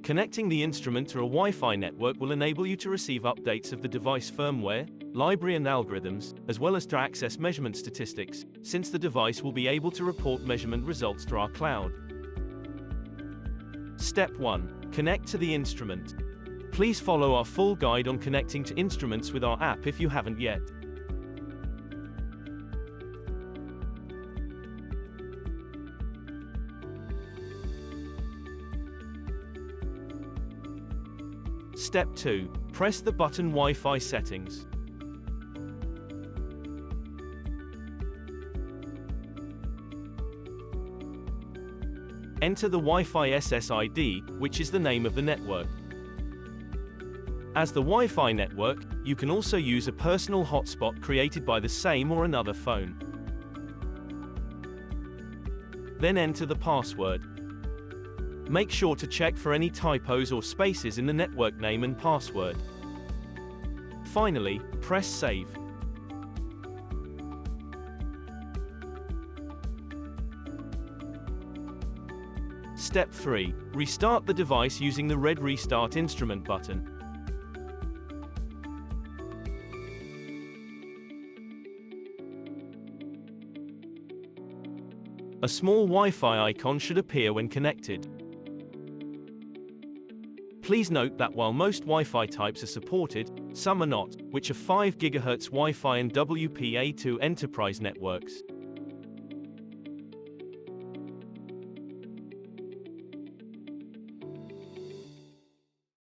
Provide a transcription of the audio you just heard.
Connecting the instrument to a Wi-Fi network will enable you to receive updates of the device firmware, library and algorithms, as well as to access measurement statistics, since the device will be able to report measurement results to our cloud. Step 1. Connect to the instrument. Please follow our full guide on connecting to instruments with our app if you haven't yet. Step 2. Press the button Wi-Fi settings. Enter the Wi-Fi SSID, which is the name of the network. As the Wi-Fi network, you can also use a personal hotspot created by the same or another phone. Then enter the password. Make sure to check for any typos or spaces in the network name and password. Finally, press Save. Step 3. Restart the device using the red Restart Instrument button. A small Wi-Fi icon should appear when connected. Please note that while most Wi-Fi types are supported, some are not, which are 5 GHz Wi-Fi and WPA2 enterprise networks.